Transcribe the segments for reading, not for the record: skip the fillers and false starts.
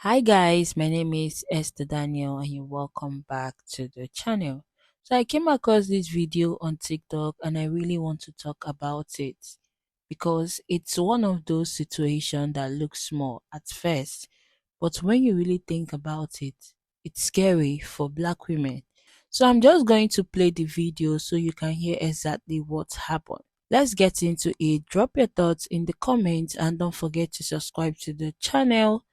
Hi guys, my name is Esther Daniel and you're welcome back to the channel. So I came across this video on TikTok and I really want to talk about it because it's one of those situations that looks small at first, but when you really think about it, it's scary for black women. So I'm just going to play the video so you can hear exactly what happened. Let's get into it. Drop your thoughts in the comments and don't forget to subscribe to the channel,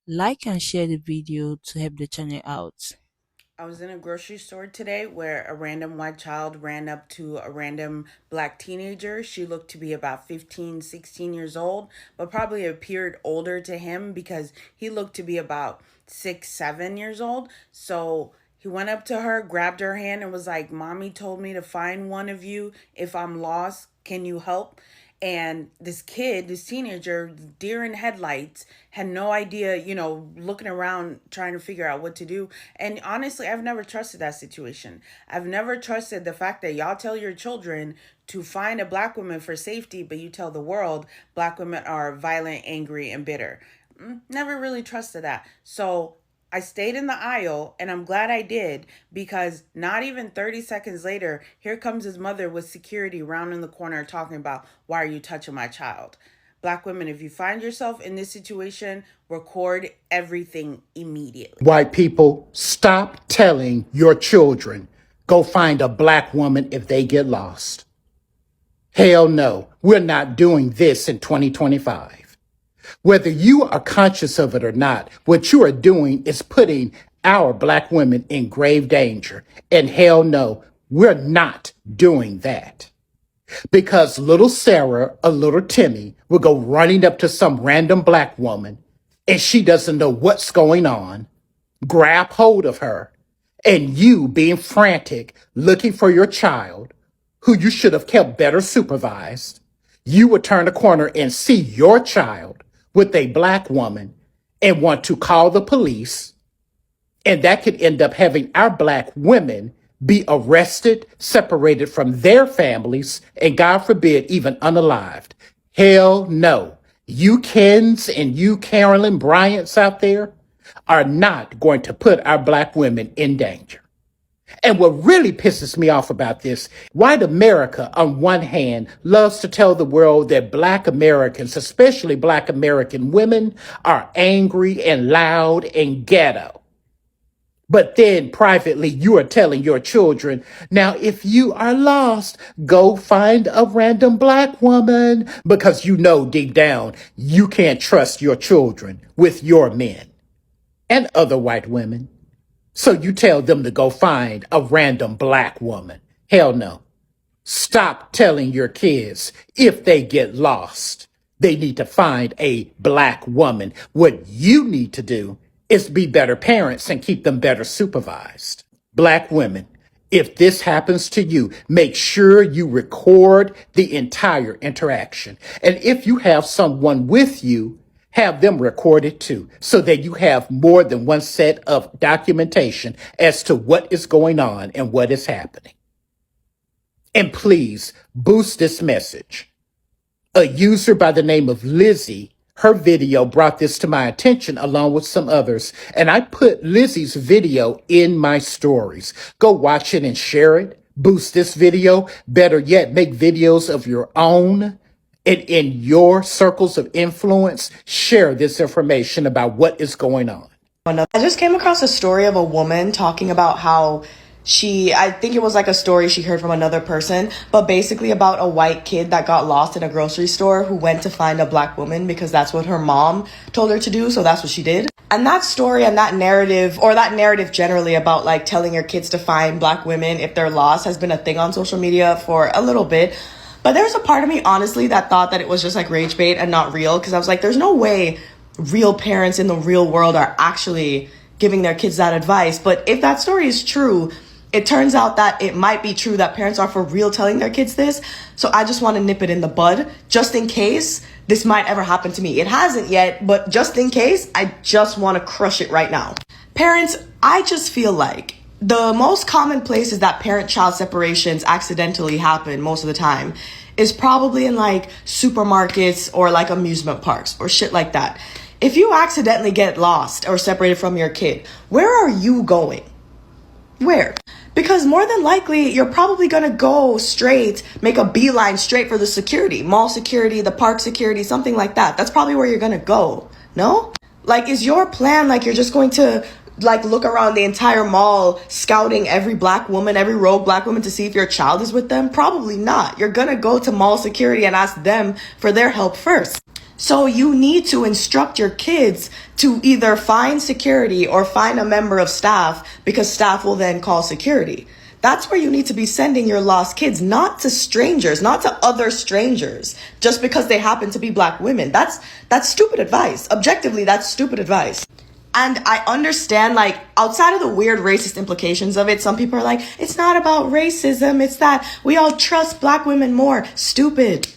like and share the video to help the channel out. I was in a grocery store today where a random white child ran up to a random black teenager. She looked to be about 15, 16 years old, but probably appeared older to him because he looked to be about 6, 7 years old. So he went up to her, grabbed her hand, and was like, "Mommy told me to find one of you. If I'm lost, can you help?" And this kid, this teenager, deer in headlights, had no idea, looking around trying to figure out what to do. And honestly, I've never trusted that situation. I've never trusted the fact that y'all tell your children to find a black woman for safety, but you tell the world black women are violent, angry, and bitter. Never really trusted that. So I stayed in the aisle, and I'm glad I did, because not even 30 seconds later, here comes his mother with security rounding the corner talking about, "Why are you touching my child?" Black women, if you find yourself in this situation, record everything immediately. White people, stop telling your children, go find a black woman if they get lost. Hell no, we're not doing this in 2025. Whether you are conscious of it or not, what you are doing is putting our black women in grave danger. And hell no, we're not doing that. Because little Sarah or little Timmy will go running up to some random black woman and she doesn't know what's going on, grab hold of her, and you being frantic, looking for your child, who you should have kept better supervised, you would turn the corner and see your child with a black woman and want to call the police. And that could end up having our black women be arrested, separated from their families, and God forbid, even unalived. Hell no. You Kens and you Carolyn Bryants out there are not going to put our black women in danger. And what really pisses me off about this, white America, on one hand, loves to tell the world that black Americans, especially black American women, are angry and loud and ghetto. But then privately, you are telling your children, now, if you are lost, go find a random black woman, because you know deep down you can't trust your children with your men and other white women. So you tell them to go find a random black woman. Hell no. Stop telling your kids if they get lost, they need to find a black woman. What you need to do is be better parents and keep them better supervised. Black women, if this happens to you, make sure you record the entire interaction. And if you have someone with you, have them record it too, so that you have more than one set of documentation as to what is going on and what is happening. And please boost this message. A user by the name of Lizzie, her video brought this to my attention along with some others. And I put Lizzie's video in my stories. Go watch it and share it. Boost this video. Better yet, make videos of your own. And in your circles of influence, share this information about what is going on. I just came across a story of a woman talking about how I think it was like a story she heard from another person, but basically about a white kid that got lost in a grocery store who went to find a black woman because that's what her mom told her to do. So that's what she did. And that story and that narrative, or that narrative generally about like telling your kids to find black women if they're lost, has been a thing on social media for a little bit. But there's a part of me, honestly, that thought that it was just like rage bait and not real, because I was like, there's no way real parents in the real world are actually giving their kids that advice. But if that story is true, it turns out that it might be true that parents are for real telling their kids this. So I just want to nip it in the bud just in case this might ever happen to me. It hasn't yet, but just in case, I just want to crush it right now. Parents, I just feel like the most common places that parent-child separations accidentally happen most of the time is probably in like supermarkets or like amusement parks or shit like that. If you accidentally get lost or separated from your kid, where are you going? Where? Because more than likely, you're probably gonna go straight, make a beeline straight for the security, mall security, the park security, something like that. That's probably where you're gonna go. No? Like, is your plan like you're just going to like look around the entire mall scouting every black woman, every rogue black woman to see if your child is with them? Probably not. You're gonna go to mall security and ask them for their help first. So you need to instruct your kids to either find security or find a member of staff, because staff will then call security. That's where you need to be sending your lost kids, not to strangers, not to other strangers, just because they happen to be black women. That's stupid advice. Objectively, that's stupid advice. And I understand, like, outside of the weird racist implications of it, some people are like, it's not about racism, it's that we all trust black women more. Stupid.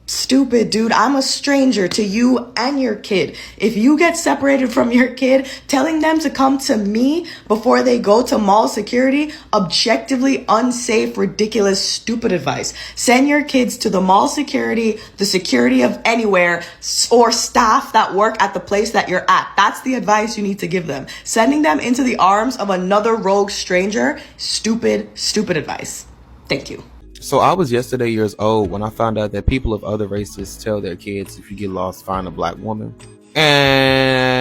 Stupid, dude. I'm a stranger to you and your kid. If you get separated from your kid, telling them to come to me before they go to mall security, objectively unsafe, ridiculous, stupid advice. Send your kids to the mall security, the security of anywhere, or staff that work at the place that you're at. That's the advice you need to give them. Sending them into the arms of another rogue stranger, stupid, stupid advice. Thank you. So I was yesterday years old when I found out that people of other races tell their kids, if you get lost, find a black woman. And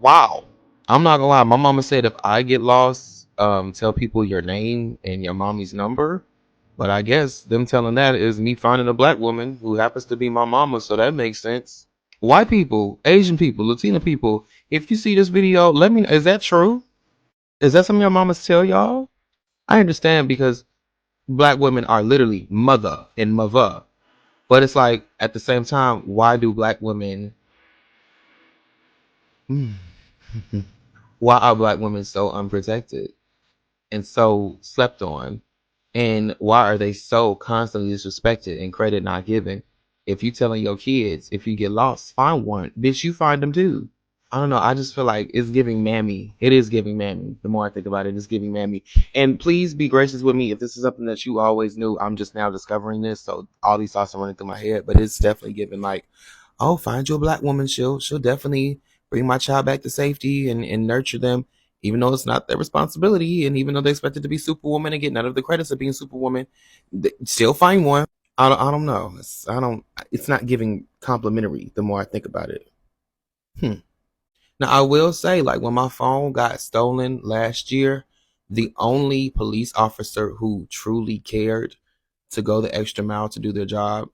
wow, I'm not gonna lie, my mama said if I get lost, tell people your name and your mommy's number. But I guess them telling that is me finding a black woman who happens to be my mama, so that makes sense. White people, Asian people, Latina people, if you see this video, let me know. Is that true? Is that something your mamas tell y'all? I understand, because black women are literally mother and mother. But it's like, at the same time, why do black women, why are black women so unprotected and so slept on? And why are they so constantly disrespected and credit not given? If you telling your kids, if you get lost, find one. Bitch, you find them too. I don't know. I just feel like it's giving mammy. It is giving mammy. The more I think about it, it's giving mammy. And please be gracious with me if this is something that you always knew. I'm just now discovering this, so all these thoughts are running through my head. But it's definitely giving like, oh, find you a black woman. She'll definitely bring my child back to safety and nurture them, even though it's not their responsibility, and even though they're expected to be superwoman and get none of the credits of being superwoman, still find one. I don't know. It's not giving complimentary the more I think about it. Now, I will say, like, when my phone got stolen last year, the only police officer who truly cared to go the extra mile to do their job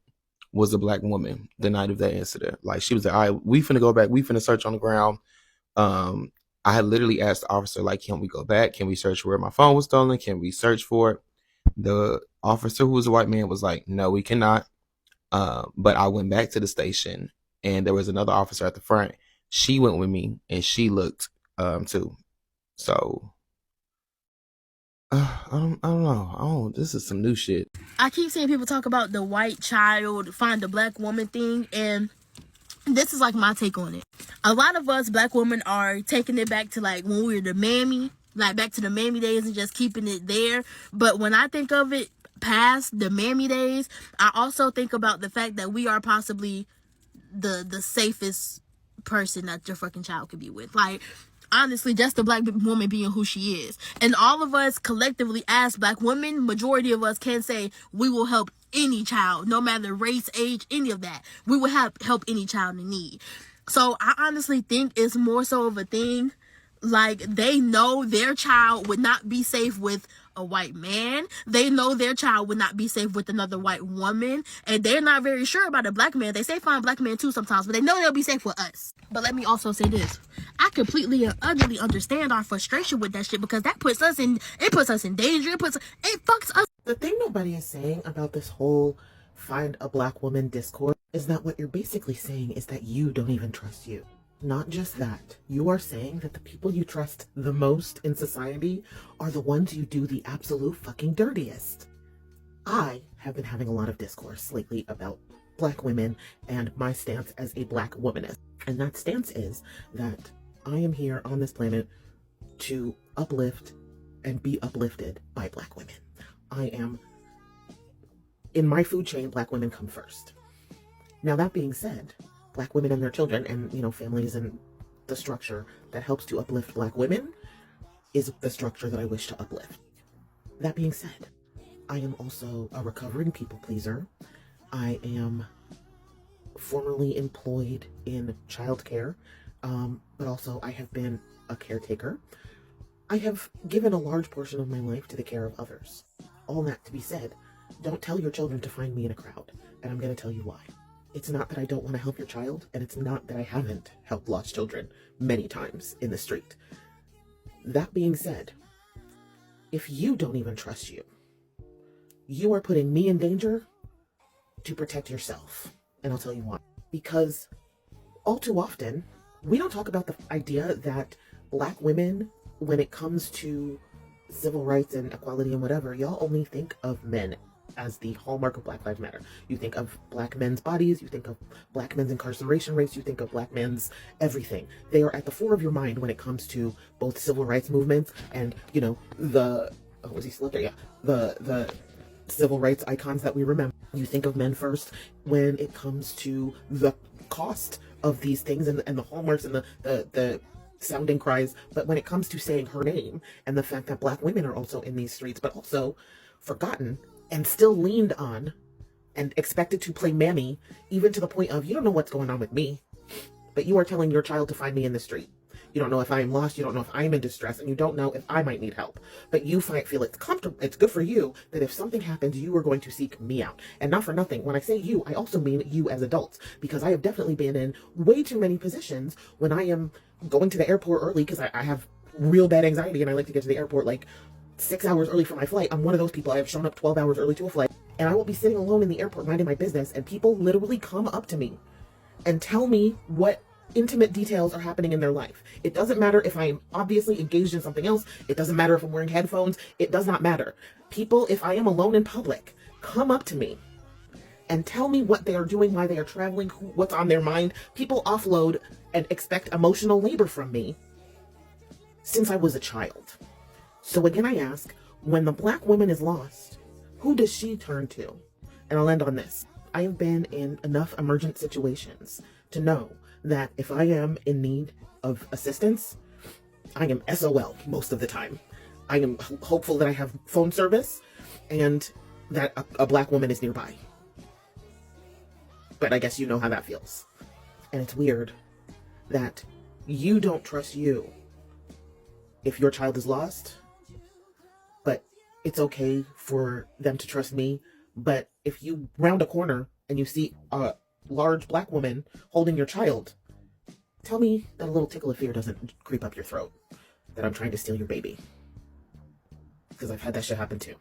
was a black woman the night of that incident. Like, she was like, all right, we finna go back. We finna search on the ground. I had literally asked the officer, like, can we go back? Can we search where my phone was stolen? Can we search for it? The officer, who was a white man, was like, no, we cannot. But I went back to the station, and there was another officer at the front. She went with me, and she looked too. So I don't know. Oh, this is some new shit. I keep seeing people talk about the white child find a black woman thing, and this is like my take on it. A lot of us black women are taking it back to like when we were the mammy, like back to the mammy days, and just keeping it there. But when I think of it past the mammy days, I also think about the fact that we are possibly the safest person that your fucking child could be with. Like, honestly, just the black woman being who she is. And all of us collectively as black women, majority of us can say we will help any child, no matter race, age, any of that. We will help any child in need. So I honestly think it's more so of a thing, like, they know their child would not be safe with a white man. They know their child would not be safe with another white woman. And they're not very sure about a black man. They say find black men too sometimes, but they know they'll be safe with us. But let me also say this. I completely and utterly understand our frustration with that shit, because that puts us in danger. It fucks us. The thing nobody is saying about this whole find a black woman discourse is that what you're basically saying is that you don't even trust you. Not just that, you are saying that the people you trust the most in society are the ones you do the absolute fucking dirtiest. I have been having a lot of discourse lately about black women and my stance as a black womanist. And that stance is that I am here on this planet to uplift and be uplifted by black women. I am, in my food chain, black women come first. Now, that being said, Black women and their children, and families, and the structure that helps to uplift Black women is the structure that I wish to uplift. That being said, I am also a recovering people pleaser. I am formerly employed in childcare, but also I have been a caretaker. I have given a large portion of my life to the care of others. All that to be said, don't tell your children to find me in a crowd, and I'm going to tell you why. It's not that I don't want to help your child, and it's not that I haven't helped lost children many times in the street. That being said, if you don't even trust you, you are putting me in danger to protect yourself. And I'll tell you why. Because all too often, we don't talk about the idea that Black women, when it comes to civil rights and equality and whatever, y'all only think of men as the hallmark of Black Lives Matter. You think of Black men's bodies, you think of Black men's incarceration rates, you think of Black men's everything. They are at the fore of your mind when it comes to both civil rights movements and, the, oh, was he still up there? Yeah. The civil rights icons that we remember. You think of men first when it comes to the cost of these things and the hallmarks and the sounding cries. But when it comes to saying her name and the fact that Black women are also in these streets, but also forgotten and still leaned on and expected to play mammy, even to the point of, you don't know what's going on with me, but you are telling your child to find me in the street. You don't know if I am lost, you don't know if I am in distress, and you don't know if I might need help. But you feel it's comfortable, it's good for you that if something happens, you are going to seek me out. And not for nothing, when I say you, I also mean you as adults, because I have definitely been in way too many positions when I am going to the airport early, because I have real bad anxiety and I like to get to the airport like 6 hours early for my flight. I'm one of those people. I have shown up 12 hours early to a flight, and I will be sitting alone in the airport minding my business, and people literally come up to me and tell me what intimate details are happening in their life. It doesn't matter if I'm obviously engaged in something else. It doesn't matter if I'm wearing headphones. It does not matter. People, if I am alone in public, come up to me and tell me what they are doing, why they are traveling, what's on their mind. People offload and expect emotional labor from me since I was a child. So again, I ask, when the Black woman is lost, who does she turn to? And I'll end on this. I have been in enough emergent situations to know that if I am in need of assistance, I am SOL most of the time. I am hopeful that I have phone service and that a Black woman is nearby. But I guess you know how that feels. And it's weird that you don't trust you if your child is lost, but it's okay for them to trust me. But if you round a corner and you see a large Black woman holding your child, tell me that a little tickle of fear doesn't creep up your throat, that I'm trying to steal your baby. Because I've had that shit happen too.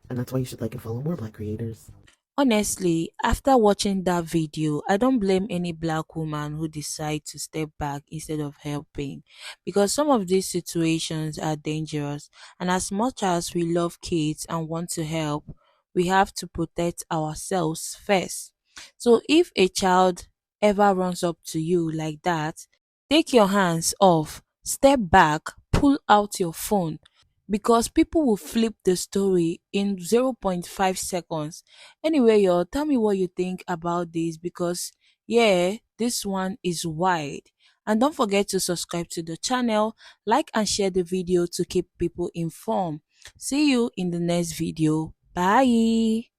And that's why you should like and follow more Black creators. Honestly, after watching that video, I don't blame any Black woman who decide to step back instead of helping, because some of these situations are dangerous, and as much as we love kids and want to help, we have to protect ourselves first. So if a child ever runs up to you like that, take your hands off, step back, pull out your phone, because people will flip the story in zero point 0.5 seconds. Anyway, y'all, tell me what you think about this, because yeah, this one is wide. And don't forget to subscribe to the channel, like and share the video to keep people informed. See you in the next video. Bye.